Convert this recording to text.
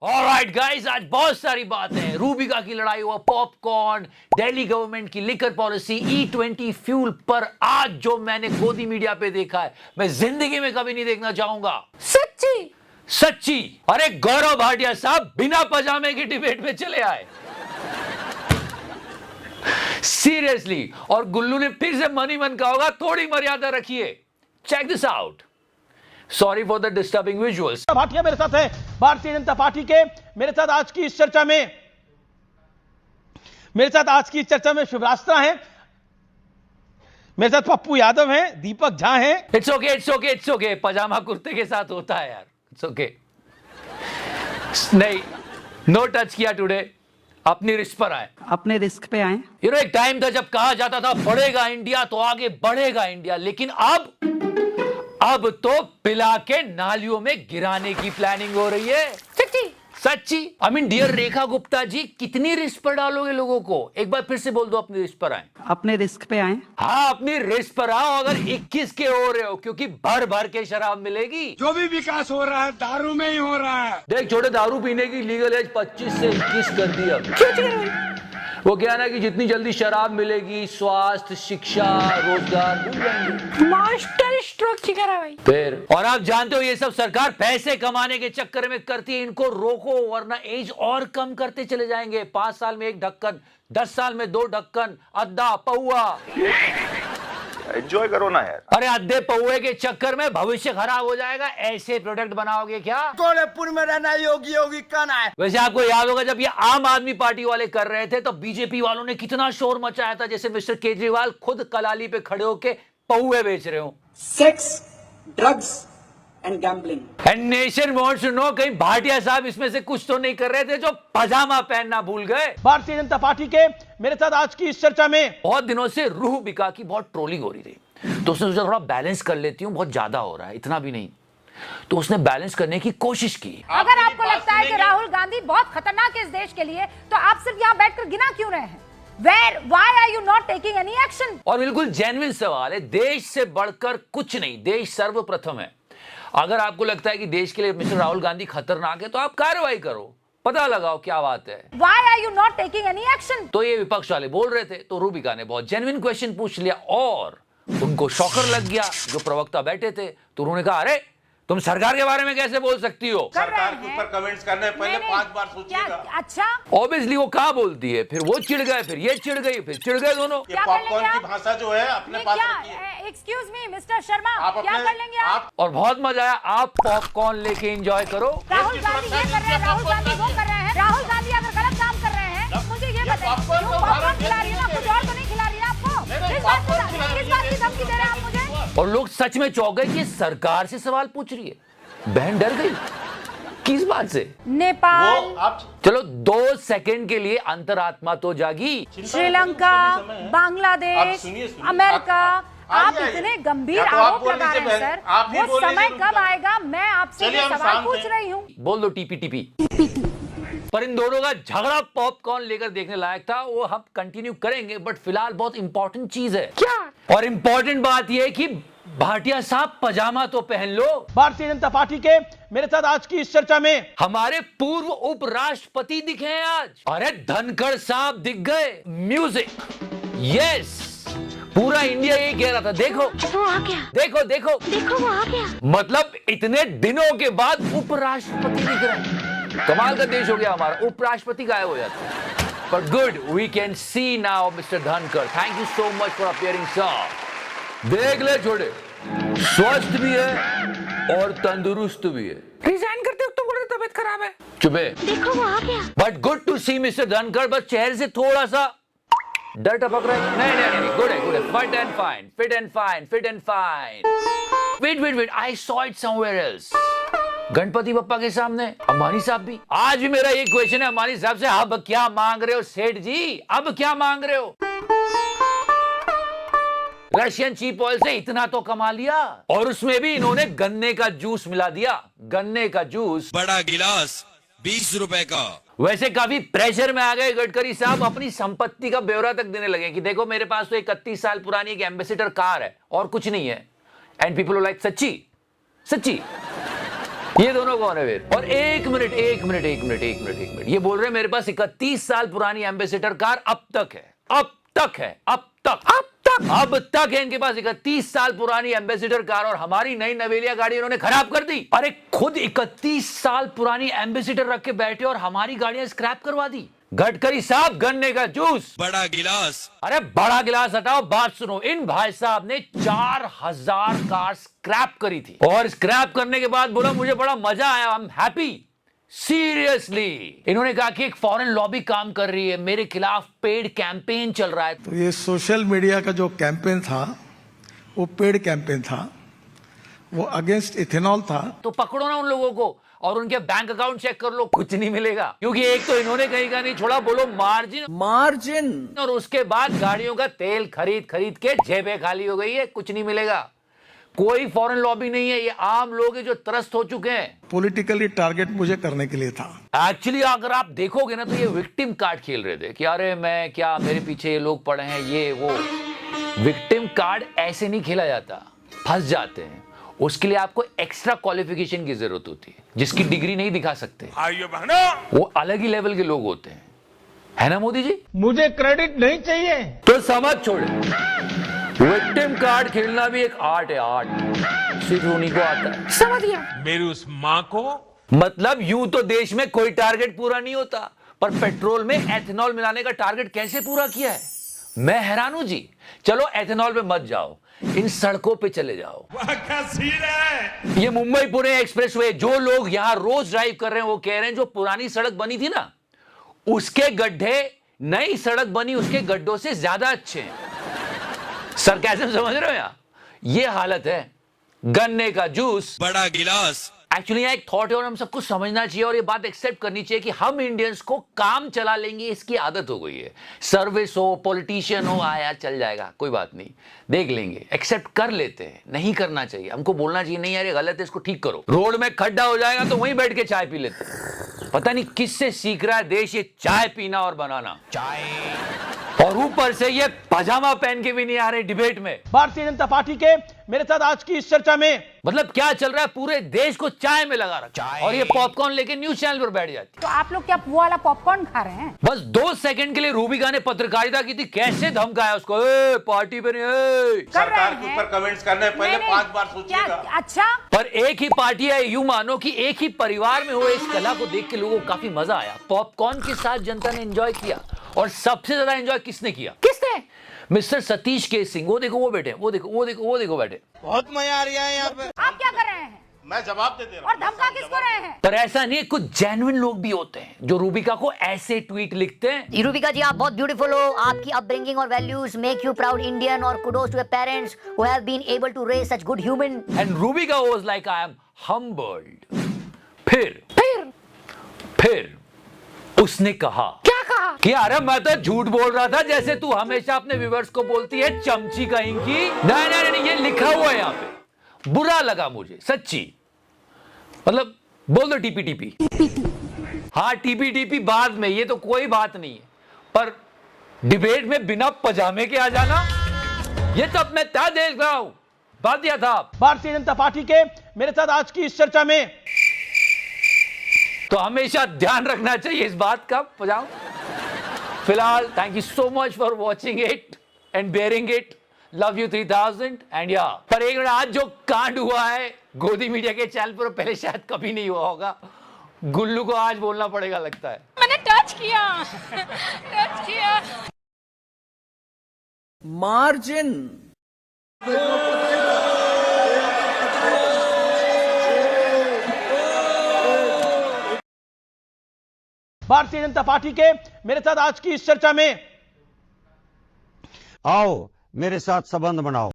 Alright guys, आज बहुत सारी बातें हैं। रूबिका की लड़ाई हुआ, पॉपकॉर्न, दिल्ली गवर्नमेंट की लिकर पॉलिसी, E20 फ्यूल पर आज जो मैंने गोदी मीडिया पे देखा है, मैं जिंदगी में कभी नहीं देखना चाहूंगा। सच्ची सच्ची। अरे गौरव भाटिया साहब बिना पजामे की डिबेट में चले आए, सीरियसली। और गुल्लू ने फिर से मन ही मन कहा होगा, थोड़ी मर्यादा रखिए। Check this out. Sorry for the disturbing visuals. Bhatia मेरे साथ है भारतीय जनता पार्टी के। मेरे साथ आज की इस चर्चा में शिवरास्त्रा हैं, मेरे साथ पप्पू यादव हैं, दीपक झा हैं। It's okay. पजामा कुर्ते के साथ होता है यार, इट्स ओके। नहीं, नो टच किया टुडे। अपनी रिस्क पर आए, अपने रिस्क पे आए। एक टाइम था जब कहा जाता था बढ़ेगा इंडिया तो आगे बढ़ेगा इंडिया, लेकिन अब तो पिला के नालियों में गिराने की प्लानिंग हो रही है। सच्ची। I mean dear Rekha Gupta ji, कितनी रिस्क पर डालोगे लोगों को? एक बार फिर से बोल दो, अपनी रिस्क पर आए। अपने रिस्क पे आए। हाँ, अपनी रिस्क पर आओ। अगर 21 के हो रहे हो, क्योंकि भर भर के शराब मिलेगी। जो भी विकास हो रहा है दारू में ही हो रहा है। देख छोटे, दारू पीने की लीगल एज 25 से 21 कर दी अब। वो क्या ना कि जितनी जल्दी शराब मिलेगी, स्वास्थ्य, शिक्षा, रोजगार भूल जाएंगे। मास्टर स्ट्रोक शिकार है भाई। फिर और आप जानते हो ये सब सरकार पैसे कमाने के चक्कर में करती है। इनको रोको वरना एज और कम करते चले जाएंगे। 5 साल में 1 ढक्कन, 10 साल में 2 ढक्कन, अद्धा पौआ। एंजॉय करो ना यार। अरे अद्धे पौए के चक्कर में भविष्य खराब हो जाएगा। ऐसे प्रोडक्ट बनाओगे क्या? गोरखपुर में रहना योगी योगी कहना है। वैसे आपको याद होगा जब ये आम आदमी पार्टी वाले कर रहे थे तो बीजेपी वालों ने कितना शोर मचाया था, जैसे मिस्टर केजरीवाल खुद कलाली पे खड़े होके पौए बेच रहे हो। Sex, drugs and gambling. And nation wants to know, कहीं भाटिया साहब इसमें से कुछ तो नहीं कर रहे थे जो पजामा पहनना भूल गए। भारतीय जनता पार्टी के मेरे साथ आज की इस चर्चा में बहुत दिनों से रूबिका की बहुत ट्रोलिंग हो रही थी, तो उसने सोचा थोड़ा बैलेंस कर लेती हूँ, बहुत ज्यादा हो रहा है, इतना भी नहीं। तो उसने बैलेंस करने की कोशिश की। अगर आपको लगता है कि राहुल गांधी बहुत खतरनाक है इस देश के लिए, तो आप सिर्फ यहाँ बैठकर गिना क्यों रहे हैं? Why are you not taking any action? और बिल्कुल जेन्युइन सवाल है। देश से बढ़कर कुछ नहीं, देश सर्वप्रथम है। अगर आपको लगता है कि देश के लिए मिस्टर राहुल गांधी खतरनाक है तो आप कार्रवाई करो, पता लगाओ क्या बात है। Why are you not taking any action? तो ये विपक्ष वाले बोल रहे थे, तो रूबिका ने बहुत जेन्युइन क्वेश्चन पूछ लिया और उनको शॉकर लग गया। जो प्रवक्ता बैठे थे तो उन्होंने कहा, अरे तुम सरकार के बारे में कैसे बोल सकती हो? सरकार के ऊपर कमेंट्स करने पहले 5 बार सोचिएगा। अच्छा, ऑब्वियसली वो कहाँ बोलती है, फिर वो चिढ़ गए, फिर ये चिढ़ गई, फिर चिढ़ गए दोनों। ये पॉपकॉर्न की भाषा जो है अपने पास रखिए। एक्सक्यूज मी मिस्टर शर्मा, आप क्या अपने कर लेंगे आप? और बहुत मजा आया। आप पॉपकॉर्न लेके एंजॉय करो। राहुल गांधी ये कर रहे हैं, राहुल गांधी वो कर रहे हैं। राहुल गांधी अगर गलत काम कर रहे हैं तो मुझे ये बताइए, क्यों पॉपकॉर्न खिला रही है ना, कुछ और तो नहीं खिला रही है आपको? किस बात की धमकी दे रहे हैं आप मुझे? और लोग सच में चौंक गए कि सरकार से सवाल पूछ रही है। बहन डर गई, किस बात से? नेपाल, चलो 2 सेकंड के लिए अंतरात्मा तो जागी। श्रीलंका, बांग्लादेश, अमेरिका, आप इतने गंभीर आरोप लगा रहे हैं सर। वो समय कब आएगा, मैं आपसे ये सवाल पूछ रही हूँ। बोल दो टीपी। पर इन दोनों का झगड़ा पॉपकॉर्न लेकर देखने लायक था। वो हम कंटिन्यू करेंगे, बट फिलहाल बहुत इंपॉर्टेंट चीज है। क्या? और इंपॉर्टेंट बात यह है कि भाटिया साहब पजामा तो पहन लो। भारतीय जनता पार्टी के मेरे साथ आज की इस चर्चा में हमारे पूर्व उपराष्ट्रपति दिखे हैं आज। अरे धनखड़ साहब दिख गए। म्यूजिक, यस, पूरा इंडिया यही कह रहा था, देखो वो आ गया, देखो वो आ गया। मतलब इतने दिनों के बाद उपराष्ट्रपति दिख रहे हैं। कमाल का देश हो गया हमारा, उपराष्ट्रपति गायब हो जाता है। But good, we can see now mister Dhankhar. Thank you so much for appearing sir. देख ले छोटे, स्वस्थ भी है और तंदुरुस्त भी है। रिजाइन करते वक्त तो बोल रहे तबीयत खराब है। चुपे, देखो वो आ गया। But good to see mister Dhankhar. बस चेहरे से थोड़ा सा डर टपक रहा है। नहीं, गुड है, fit and fine. Wait, I saw it somewhere else. Ganpati Bappa के सामने अंबानी साहब भी। आज भी मेरा एक क्वेश्चन है अंबानी साहब से, अब क्या मांग रहे हो सेठ जी? अब क्या मांग रहे हो? रशियन चीप ऑयल से इतना तो कमा लिया, और उसमें भी इन्होंने गन्ने का जूस मिला दिया। गन्ने का जूस, बड़ा गिलास 20 रुपए का। वैसे काफी प्रेशर में आ गए गडकरी साहब। अपनी संपत्ति का ब्यौरा तक देने लगे कि देखो मेरे पास तो 31 साल पुरानी एक एम्बेसडर कार है और कुछ नहीं है। एंड पीपल लाइक सच्ची। ये दोनों कौन है फिर? और एक मिनट, ये बोल रहे हैं मेरे पास 31 साल पुरानी एम्बेसडर कार अब तक है अब तक है इनके पास 31 साल पुरानी एम्बेसडर कार, और हमारी नई नवेलिया गाड़ी इन्होंने खराब कर दी। अरे खुद 31 साल पुरानी एम्बेसडर रख के बैठे और हमारी गाड़ियां स्क्रैप करवा दी। गडकरी साहब, गन्ने का जूस, बड़ा गिलास। अरे बड़ा गिलास हटाओ, बात सुनो। इन भाई साहब ने 4000 कार स्क्रैप करी थी, और स्क्रैप करने के बाद बोला मुझे बड़ा मजा आया, आई एम हैप्पी। सीरियसली इन्होंने कहा कि एक फॉरेन लॉबी काम कर रही है, मेरे खिलाफ पेड कैंपेन चल रहा है। तो ये सोशल मीडिया का जो कैंपेन था वो पेड कैंपेन था, वो अगेंस्ट इथेनॉल था। तो पकड़ो ना उन लोगों को और उनके बैंक अकाउंट चेक कर लो, कुछ नहीं मिलेगा। क्योंकि एक तो इन्होंने कहीं का नहीं छोड़ा, बोलो मार्जिन, और उसके बाद गाड़ियों का तेल खरीद के जेबें खाली हो गई है, कुछ नहीं मिलेगा। कोई फॉरेन लॉबी नहीं है, ये आम लोग हैं जो त्रस्त हो चुके हैं। पॉलिटिकली टारगेट मुझे करने के लिए था। एक्चुअली अगर आप देखोगे ना तो ये विक्टिम कार्ड खेल रहे थे कि अरे मैं क्या, मेरे पीछे ये लोग पड़े हैं, ये वो। विक्टिम कार्ड ऐसे नहीं खेला जाता, फंस जाते हैं। उसके लिए आपको एक्स्ट्रा क्वालिफिकेशन की जरूरत होती है, जिसकी डिग्री नहीं दिखा सकते, वो अलग ही लेवल के लोग होते हैं, है ना मोदी जी? मुझे क्रेडिट नहीं चाहिए। तो समझ छोड़े, विक्टिम कार्ड खेलना भी एक आर्ट है, आर्ट सिर्फ उन्हीं को आता है। समझ गया। मेरी उस माँ को मतलब यूं तो देश में कोई टारगेट पूरा नहीं होता, पर पेट्रोल में एथेनॉल मिलाने का टारगेट कैसे पूरा किया है, मैं हैरान हूं जी। चलो एथेनॉल पे मत जाओ, इन सड़कों पे चले जाओ। ये मुंबई पुणे एक्सप्रेसवे, जो लोग यहां रोज ड्राइव कर रहे हैं वो कह रहे हैं जो पुरानी सड़क बनी थी ना, उसके गड्ढे नई सड़क बनी उसके गड्ढों से ज्यादा अच्छे हैं। सरकाज़म समझ रहे हो? यहां ये हालत है। गन्ने का जूस, बड़ा गिलास। एक्चुअली एक थॉट है और हम सबको समझना चाहिए और ये बात एक्सेप्ट करनी चाहिए कि हम इंडियंस को काम चला लेंगे, इसकी आदत हो गई है। सर्विस हो, पॉलिटिशियन हो, आया चल जाएगा, कोई बात नहीं, देख लेंगे, एक्सेप्ट कर लेते हैं। नहीं करना चाहिए, हमको बोलना चाहिए नहीं यार ये गलत है, इसको ठीक करो। रोड में खड्डा हो जाएगा तो वहीं बैठ के चाय पी लेते हैं। पता नहीं किससे सीख रहा है देश ये चाय पीना और बनाना, और ऊपर से ये पजामा पहन के भी नहीं आ रहे डिबेट में। भारतीय जनता पार्टी के मेरे साथ आज की इस चर्चा में मतलब क्या चल रहा है, पूरे देश को चाय में लगा रखा है, और ये पॉपकॉर्न लेके न्यूज चैनल पर बैठ जाती। तो आप लोग क्या वो वाला पॉपकॉर्न खा रहे हैं? बस 2 सेकंड के लिए रूबिका ने पत्रकारिता की थी, कैसे धमकाया उसको, पार्टी पे नहीं, सरकार के ऊपर कमेंट्स करने पहले 5 बार सोचिएगा। अच्छा, पर एक ही पार्टी है, यूं मानो कि एक ही परिवार में हो। इस कला को देख के लोगों को काफी मजा आया, पॉपकॉर्न के साथ जनता ने एंजॉय किया, और सबसे ज्यादा एंजॉय किसने किया? किसने? Mister Satish case Singh. वो देखो वो बैठे, वो देखो बैठे। बहुत मजा आ रहा है यहाँ पे। आप क्या कर रहे हैं? मैं जवाब दे रहा हूँ। और धमका किसको रहे हैं? पर ऐसा नहीं, कुछ जेन्युइन लोग भी होते हैं जो रूबिका को ऐसे ट्वीट लिखते हैं। रूबिका जी, आप बहुत ब्यूटीफुल हो, आपकी अपब्रिंगिंग और values make you proud Indian, और kudos to your parents who have been able to raise such good human. And Rubika was like I am humbled. फिर उसने कहा, क्या कहा? कि अरे मैं तो झूठ बोल रहा था, जैसे तू हमेशा अपने व्यूअर्स को बोलती है चमची कहीं की। नहीं, ये लिखा हुआ है यहाँ पे, बुरा लगा मुझे सच्ची। मतलब बोल दो टीपी। हाँ टीपी बाद में, ये तो कोई बात नहीं है, पर डिबेट में बिना पजामे के आ जाना, ये तब मैं तय देख रहा हूं। बात दिया था भारतीय जनता पार्टी के मेरे साथ आज की इस चर्चा में, तो हमेशा ध्यान रखना चाहिए इस बात का। पजाओ फिलहाल, thank you so much for watching it and bearing it, love you 3000 and या। पर एक मिनट, आज जो कांड हुआ है गोदी मीडिया के चैनल पर, पहले शायद कभी नहीं हुआ होगा। गुल्लू को आज बोलना पड़ेगा लगता है। मैंने टच किया। मार्जिन। भारतीय जनता पार्टी के मेरे साथ आज की इस चर्चा में आओ मेरे साथ संबंध बनाओ।